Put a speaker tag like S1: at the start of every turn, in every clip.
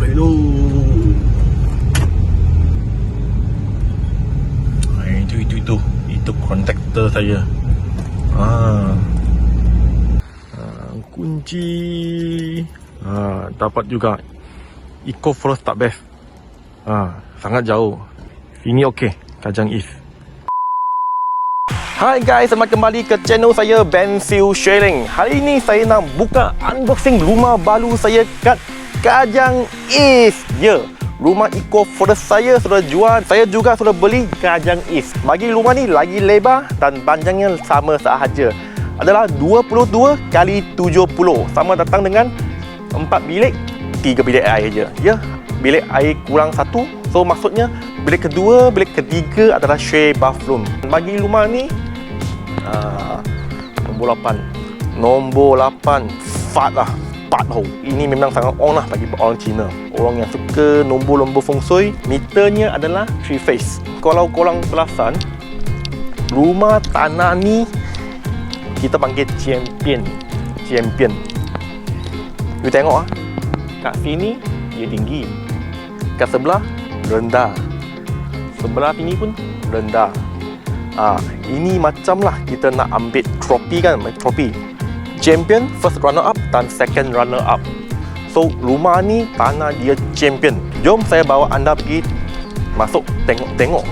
S1: Hello. Itu kontaktor saya. Kunci. Dapat juga. Eco Forest tak best. Sangat jauh. Sini okey, Kajang East. Hai guys, selamat kembali ke channel saya, Bensil Sharing. Hari ini saya nak buka unboxing rumah baru saya kat Kajang East. Ya, rumah Eco Forest saya sudah jual. Saya juga sudah beli Kajang East. Bagi rumah ni lagi lebar dan panjangnya sama sahaja. Adalah 22 kali 70. Sama datang dengan 4 bilik, 3 bilik air je. Ya, bilik air kurang 1. So maksudnya bilik kedua, bilik ketiga adalah share bathroom. Bagi rumah ni nombor 8 fat lah, ini memang sangat on lah bagi orang Cina, orang yang suka nombor-nombor feng shui. Meternya adalah 3 phase. Kalau korang perasan, rumah tanah ni kita panggil champion. You tengok kat sini dia tinggi, kat sebelah rendah, sebelah sini pun rendah. Ini macam lah kita nak ambil trofi kan, trofi champion, first runner up dan second runner up. So rumah ni tanah dia champion. Jom saya bawa anda pergi masuk tengok-tengok.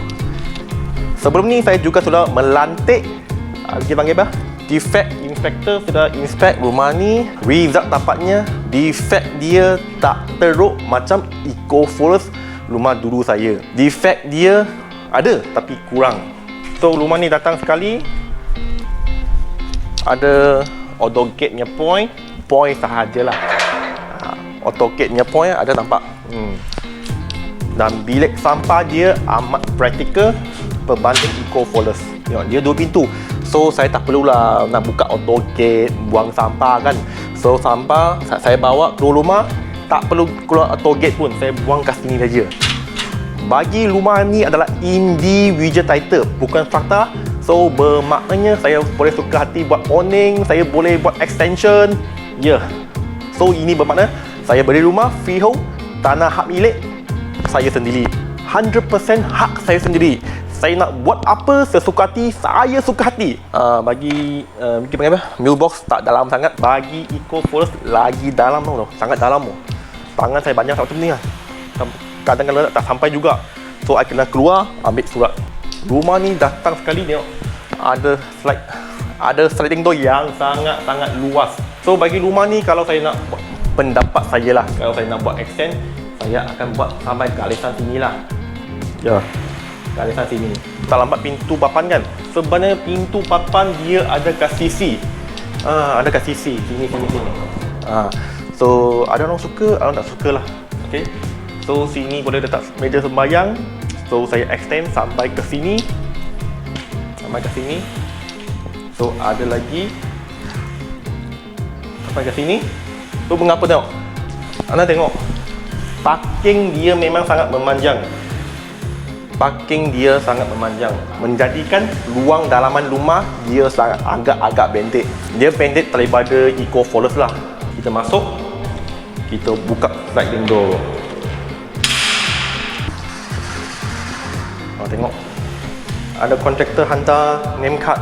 S1: Sebelum ni saya juga sudah melantik, kita panggil apa? Defect inspector sudah inspect rumah ni. Result dapatnya defect dia tak teruk macam Eco Forest rumah dulu saya. Defect dia ada tapi kurang. So rumah ni datang sekali ada AutoGate nya point sahajalah. AutoGate nya point ada nampak. Dan bilik sampah dia amat praktikal berbanding Eco Forest. Dia 2 pintu. So saya tak perlulah nak buka AutoGate buang sampah kan. So sampah saya bawa keluar rumah, tak perlu keluar AutoGate pun, saya buang kat sini saja. Bagi rumah ni adalah individual title, bukan fakta. So bermaknanya saya boleh suka hati buat awning, saya boleh buat extension. Ya. So ini bermakna saya beli rumah freehold, tanah hak milik saya sendiri. 100% hak saya sendiri. Saya nak buat apa sesuka hati, saya suka hati. Bagi kita panggil apa? Mailbox tak dalam sangat. Bagi Eco Forest lagi dalam tau. Sangat dalam tau. Tangan saya banyak macam ni lah. Kadang-kadang tak sampai juga. So I kena keluar ambil surat. Rumah ni datang sekali tengok. Ada sliding door yang sangat-sangat luas. So bagi rumah ni, kalau saya nak buat, pendapat saya lah, kalau saya nak buat extend, saya akan buat sampai galisan sini lah. Ya, galisan sini. Tak lambat pintu papan kan. Sebenarnya pintu papan dia ada kat sisi. Ada kat sisi. Sini. So ada orang suka, ada orang tak suka lah. Okay. So sini boleh letak meja sembahyang. So saya extend sampai ke sini. So ada lagi sampai ke sini. So mengapa tengok? Anda tengok, parking dia memang sangat memanjang. Menjadikan ruang dalaman rumah dia sangat agak pendek. Dia pendek daripada Eco Forest lah. Kita masuk, kita buka sliding door. Tengok, ada kontraktor hantar name card.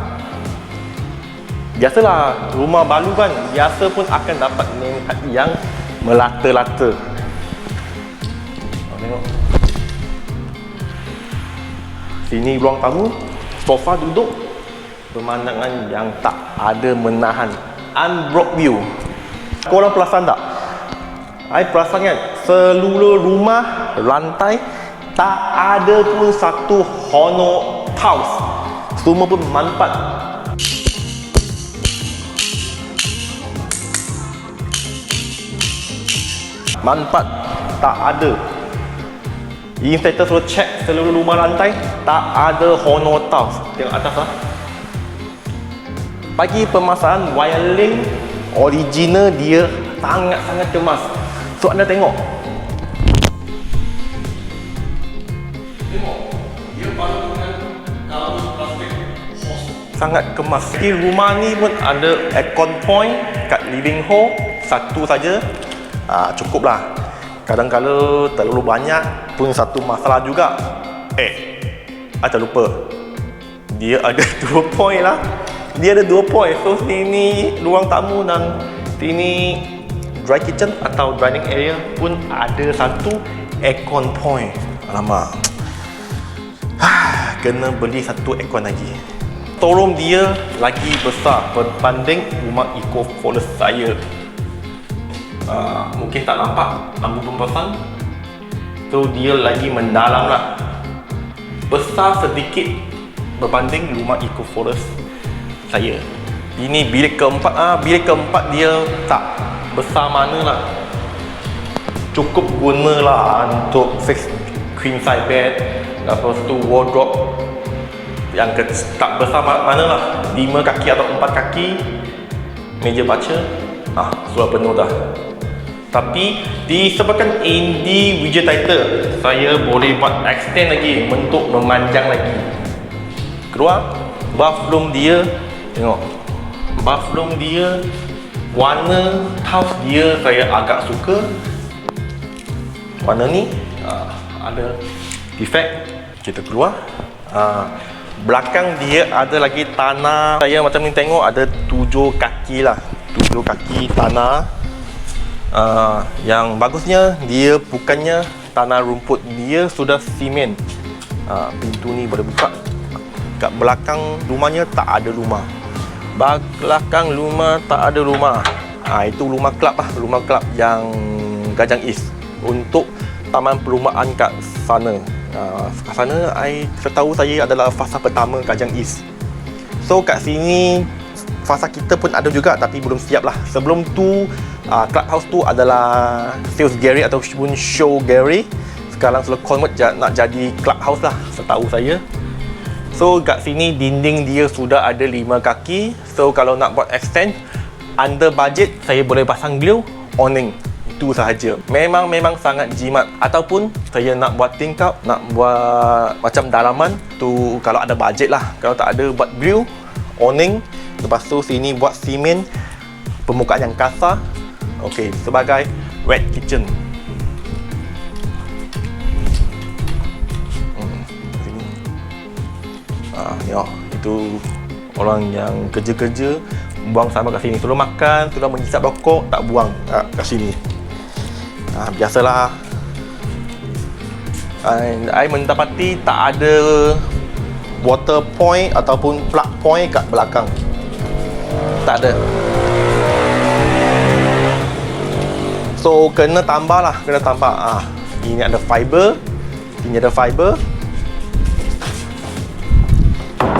S1: Biasalah, rumah baru kan, biasa pun akan dapat name card yang melata-lata. Tengok, sini ruang tamu, sofa duduk, pemandangan yang tak ada menahan, unblock view. Korang perasan tak? I perasan kan, seluruh rumah lantai tak ada pun satu honor tiles. Semua pun manfaat. Tak ada. Inspector suruh check seluruh rumah lantai, tak ada honor tiles. Tengok atas lah. Bagi pemasangan wiring original dia sangat-sangat kemas. So anda tengok, sangat kemas. Di rumah ni pun ada aircon point kat living hall, satu saja. Cukup lah. Kadang-kadang terlalu banyak pun satu masalah juga. Ada lupa, dia ada 2 point lah. Dia ada 2 point. So sini ruang tamu dan sini dry kitchen atau dining area pun ada satu aircon point. Alamak, kena beli satu aircon lagi. Storeroom dia lagi besar berbanding rumah Eco Forest saya. Mungkin tak nampak lampu pempasan, so dia lagi mendalam lah, besar sedikit berbanding rumah Eco Forest saya. Ini bilik keempat. Bilik keempat dia tak besar mana lah, cukup guna lah untuk fix queen size bed. Lepas tu wardrobe yang tak besar mana lah, 5 kaki atau 4 kaki. Meja baca sudah penuh dah. Tapi disebabkan individual saya boleh buat extend lagi, bentuk memanjang lagi. Keluar bathroom dia, tengok bathroom dia, warna tiles dia saya agak suka. Warna ni ada defect. Kita keluar, belakang dia ada lagi tanah. Saya macam ni tengok ada 7 kaki lah, 7 kaki tanah. Yang bagusnya dia bukannya tanah rumput, dia sudah simen. Pintu ni boleh buka. Kat belakang rumahnya tak ada rumah. Belakang rumah tak ada rumah. Itu rumah kelab lah, rumah kelab yang Kajang East untuk taman perumahan kat sana. Kat sana setahu saya adalah fasa pertama Kajang East. So kat sini fasa kita pun ada juga tapi belum siap lah. Sebelum tu clubhouse tu adalah sales gallery ataupun show gallery. Sekarang sudah convert nak jadi clubhouse lah setahu saya. So kat sini dinding dia sudah ada 5 kaki. So kalau nak buat extend under budget, saya boleh pasang grill, awning. Itu sahaja. Memang sangat jimat. Ataupun saya nak buat tingkap, nak buat macam dalaman tu kalau ada budget lah. Kalau tak ada, buat grill, awning. Lepas tu sini buat simen, permukaan yang kasar. Okey, sebagai wet kitchen. Sini. Itu orang yang kerja-kerja buang sampah kat sini. Sudah makan, sudah menghisap rokok, tak buang kat sini. Biasalah. I mendapati tak ada water point ataupun plug point kat belakang. Tak ada. So kena tambah lah, kena tambah. Ini ada fiber, ini ada fiber.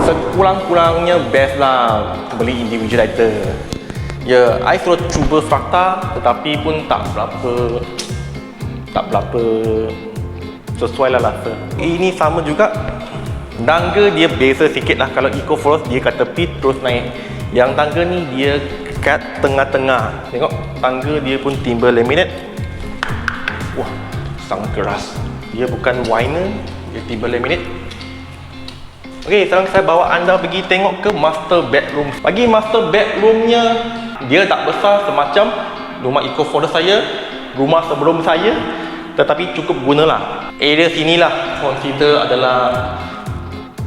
S1: Sekurang-kurangnya best lah beli individual lighter. Ya, I sudah cuba fakta tetapi pun tak berapa sesuai lah rasa. Ini sama juga. Tangga dia beza sikit lah. Kalau Eco Forest dia kat tepi terus naik. Yang tangga ni dia kat tengah-tengah. Tengok tangga dia pun timber laminate. Wah, sangat keras. Dia bukan vinyl, dia timber laminate. Okey, sekarang saya bawa anda pergi tengok ke master bedroom. Bagi master bedroomnya, dia tak besar semacam rumah Eco Forest saya, rumah sebelum saya, tetapi cukup gunalah. Area sinilah consider adalah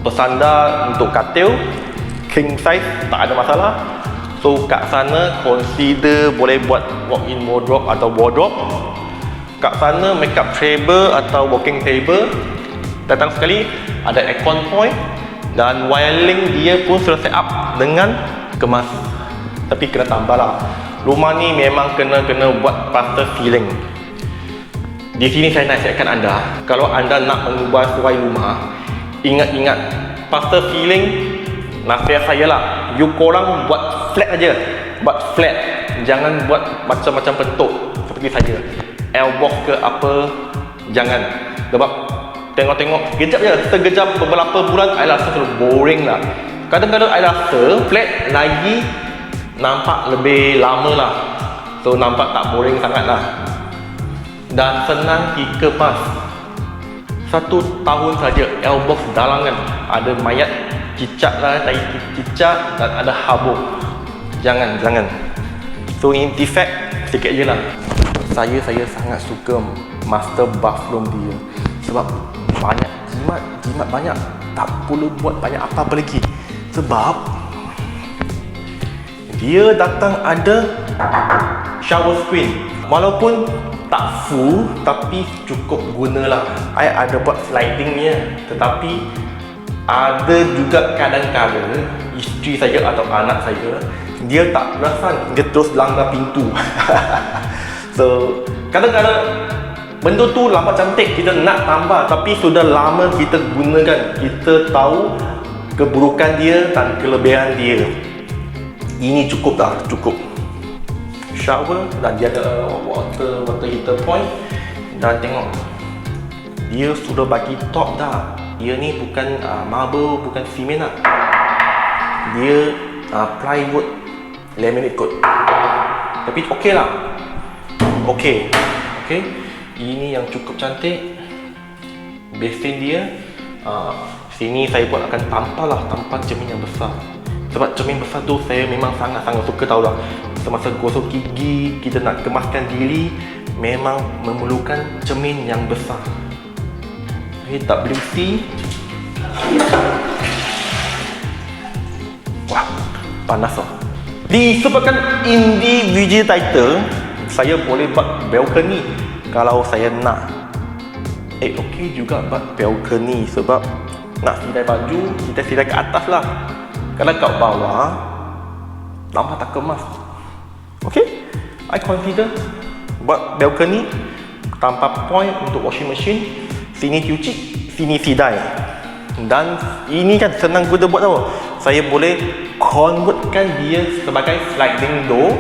S1: bersandar untuk katil, king size, tak ada masalah. So kat sana consider boleh buat walk-in wardrobe atau wardrobe. Kat sana makeup table atau working table. Datang sekali ada aircon point dan wiring dia pun sudah set up dengan kemas. Tapi kena tambah lah. Rumah ni memang kena buat plaster ceiling. Di sini saya nasihatkan anda, kalau anda nak mengubah suai rumah, ingat plaster ceiling. Nasihat saya lah, you korang buat flat aja, buat flat, jangan buat macam-macam bentuk seperti saya, L-box ke apa, jangan. Sebab tengok-tengok sekejap je, sekejap beberapa bulan, I rasa terlalu boring lah. Kadang-kadang I rasa flat lagi nampak lebih lama lah, so nampak tak boring sangat lah dan senang dikemas. 1 tahun saja L-box dalangan, ada mayat cicak lah, tai cicak dan ada habuk. Jangan. So ini defect sikit je lah. saya sangat suka master bathroom dia. Sebab banyak jimat banyak. Tak perlu buat banyak apa-apa lagi. Sebab dia datang ada shower screen. Walaupun tak full, tapi cukup gunalah. I ada buat slidingnya. Tetapi ada juga kadang-kadang isteri saya atau anak saya, dia tak perasan, dia terus langgar pintu. So kadang-kadang benda tu nampak cantik, kita nak tambah, tapi sudah lama kita gunakan, kita tahu keburukan dia dan kelebihan dia. Ini cukup dah, cukup. Shower dan dia ada water heater point. Dan tengok, dia sudah bagi top dah. Dia ni bukan marble, bukan simen lah. Dia plywood laminate coat. Tapi okey lah. Okey. Ini yang cukup cantik. Basin dia, sini saya pun akan tampal cermin yang besar. Sebab cermin besar tu saya memang sangat-sangat suka, tahu lah. Semasa gosok gigi, kita nak kemaskan diri, memang memerlukan cermin yang besar. WC. Wah, panas lah. Disebabkan individual title, saya boleh buat balcony kalau saya nak. Okey juga buat balcony sebab nak sidai baju, kita sidai ke atas lah. Kalau kat bawah, nampak tak kemas. Okey, I consider buat balcony tanpa point untuk washing machine. Sini cuci, sini sidai. Dan ini kan senang guna buat, tahu. Saya boleh convertkan dia sebagai sliding door.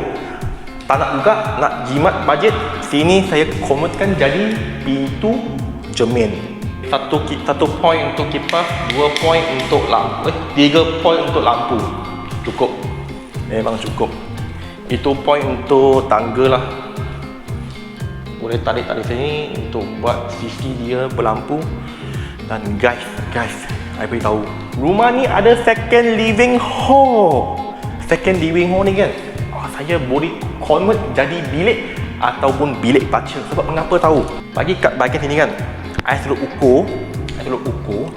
S1: Tak nak juga, nak jimat budget, sini saya convertkan jadi pintu cermin. Satu point untuk kipas, 2 point untuk lampu, 3 point untuk lampu. Cukup. Memang cukup. Itu point untuk tangga lah. Boleh tarik sini untuk buat sisi dia berlampu. Dan guys, I beritahu, rumah ni ada second living hall. Second living hall ni kan, saya boleh convert jadi bilik ataupun bilik baca. Sebab mengapa tahu? Bagi kat bahagian sini kan, I selalu ukur,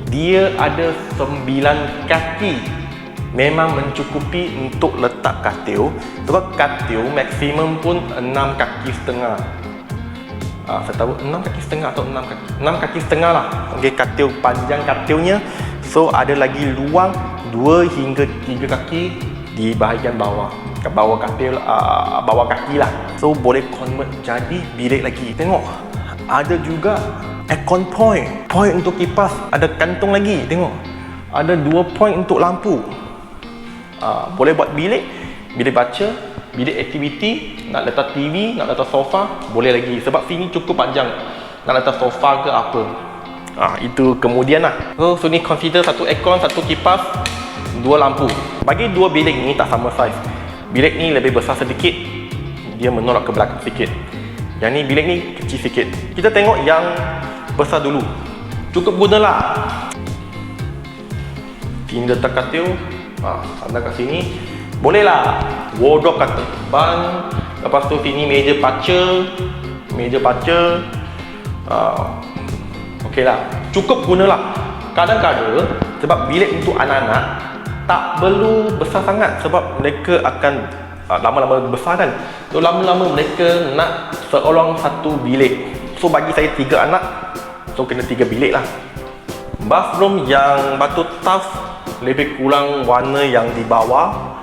S1: dia ada 9 kaki. Memang mencukupi untuk letak katil. Sebab katil maksimum pun 6 kaki setengah. Saya tahu 6 kaki setengah atau 6 kaki setengah lah. Okay, katil, panjang katilnya. So ada lagi luang 2 hingga 3 kaki di bahagian bawah. Ke bawah katil, bawah kaki lah. So boleh convert jadi bilik lagi. Tengok, ada juga aircon point. Point untuk kipas. Ada kantung lagi, tengok. Ada 2 point untuk lampu. Boleh buat bilik baca, bilik aktiviti, nak letak TV, nak letak sofa, boleh lagi. Sebab sini cukup panjang, nak letak sofa ke apa. Itu kemudian lah. So ni consider 1 aircon, 1 kipas, 2 lampu. Bagi 2 bilik ni tak sama size. Bilik ni lebih besar sedikit, dia menolak ke belakang sikit. Yang ni bilik ni kecil sikit. Kita tengok yang besar dulu. Cukup gunalah. Sini letak katil, anda kat sini. Boleh lah, wardrobe kat depan. Lepas tu sini meja baca. Okey lah, cukup gunalah. Kadang-kadang sebab bilik untuk anak-anak tak perlu besar sangat, sebab mereka akan lama-lama besar kan. So lama-lama mereka nak seorang 1 bilik. So bagi saya 3 anak, so kena 3 bilik lah. Bathroom yang batu taf lebih kurang warna yang di bawah.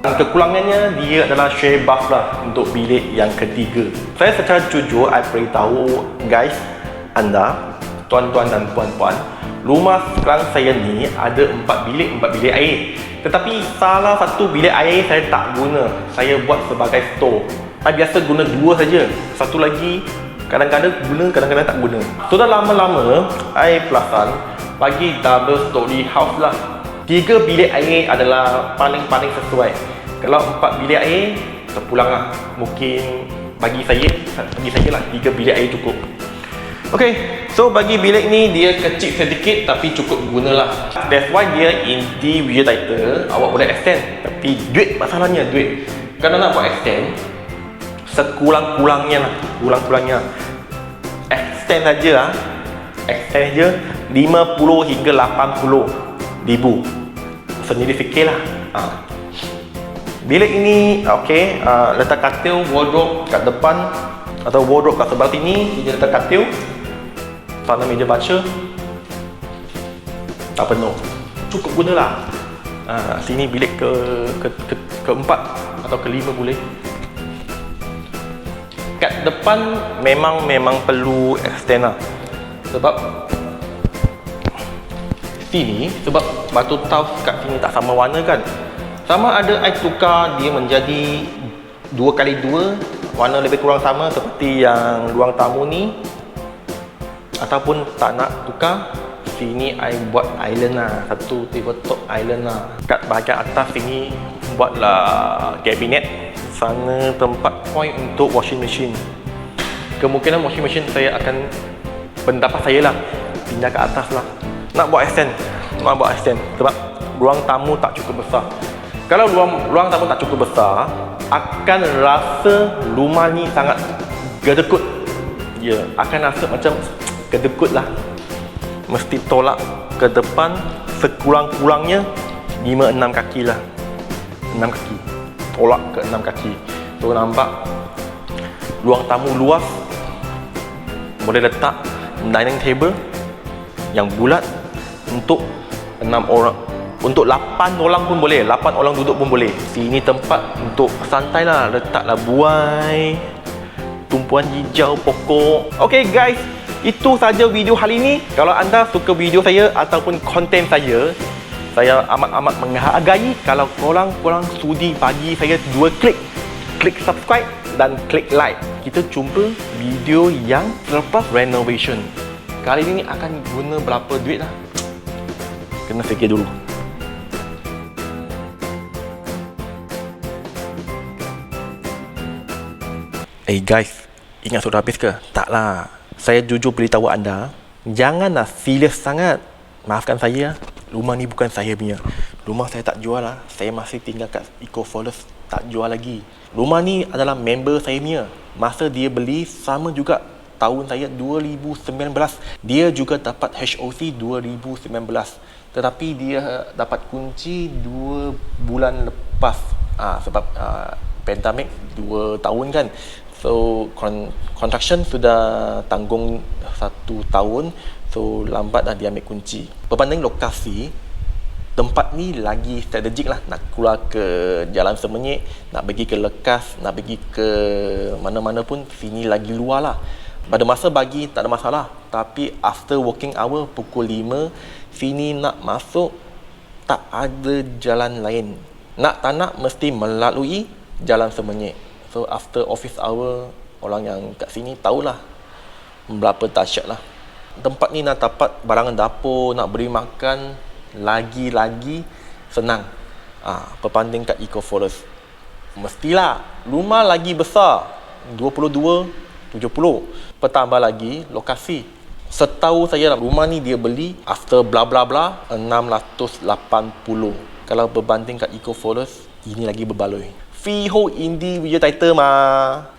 S1: Kekurangannya dia adalah share bath lah untuk bilik yang ketiga. Saya secara jujur, I beritahu guys, anda, tuan-tuan dan puan-puan, rumah sekarang saya ni ada 4 bilik air. Tetapi salah satu bilik air saya tak guna. Saya buat sebagai store. Saya biasa guna 2 saja. Satu lagi kadang-kadang guna, kadang-kadang tak guna. So dah lama-lama, I perasan bagi double story house lah. 3 bilik air adalah paling-paling sesuai. Kalau 4 bilik air, terpulang lah. Mungkin bagi saya lah 3 bilik air cukup. Okay, so bagi bilik ni dia kecil sedikit tapi cukup gunalah. That's why dia individual title. Awak boleh extend, tapi duit masalahnya duit. Kalau nak buat extend, sekurang-kurangnya lah, kurang-kurangnya extend saja extend je 50 hingga 80 ribu. Sendiri fikirlah. Bilik ini okey, letak katil wardrobe kat depan atau wardrobe kat sebelah sini, dia letak katil. Sana meja baca. Tak penuh. Cukup gunalah. Sini bilik keempat atau kelima boleh. Kat depan memang perlu extend lah. Sebab sini, sebab batu tiles kat sini tak sama warna kan. Sama ada I tukar dia menjadi 2x2, warna lebih kurang sama seperti yang ruang tamu ni, ataupun tak nak tukar, sini I buat island lah, satu tabletop island lah. Kat bahagian atas sini buatlah kabinet, sana tempat point untuk washing machine. Kemungkinan washing machine saya akan, pendapat saya lah, pindah ke atas lah. Nak buat extend sebab ruang tamu tak cukup besar. Kalau ruang tamu tak cukup besar, akan rasa rumah ni sangat gedekut. Ya, akan rasa macam gedekut lah. Mesti tolak ke depan sekurang-kurangnya 5-6 kaki lah. 6 kaki. Tolak ke 6 kaki. So nampak ruang tamu luas. Boleh letak dining table yang bulat untuk 6 orang. Untuk 8 orang pun boleh. 8 orang duduk pun boleh. Sini tempat untuk santai lah. Letaklah buai, tumpuan hijau, pokok. Okay guys, itu saja video hari ini. Kalau anda suka video saya ataupun konten saya amat-amat menghargai kalau korang sudi bagi saya 2 klik subscribe dan klik like. Kita jumpa video yang selepas renovation. Kali ini akan guna berapa duit lah, kena fikir dulu. Guys, ingat sudah habis ke? Taklah. Saya jujur beritahu anda, janganlah serius sangat. Maafkan saya, rumah ni bukan saya punya. Rumah saya tak jual lah. Saya masih tinggal kat Eco Forest, tak jual lagi. Rumah ni adalah member saya punya. Masa dia beli, sama juga tahun saya 2019. Dia juga dapat HOC 2019. Tetapi dia dapat kunci 2 bulan lepas. Sebab pandemik 2 tahun kan. So construction sudah tanggung 1 tahun. So lambat dah dia ambil kunci. Berbanding lokasi, tempat ni lagi strategik lah. Nak keluar ke Jalan Semenyik, nak pergi ke Lekas, nak pergi ke mana-mana pun, sini lagi luar lah. Pada masa bagi tak ada masalah. Tapi after working hour pukul 5, sini nak masuk tak ada jalan lain. Nak tak nak mesti melalui Jalan Semenyik. So after office hour, orang yang kat sini tahulah berapa dahsyat lah. Tempat ni nak dapat barangan dapur, nak beri makan lagi senang. Berbanding kat Eco Forest, mestilah rumah lagi besar, 22, 70. Petambah lagi lokasi. Setahu saya rumah ni dia beli after bla bla bla 680. Kalau berbanding kat Eco Forest, ini lagi berbaloi. Freehold Indie Video Title mah.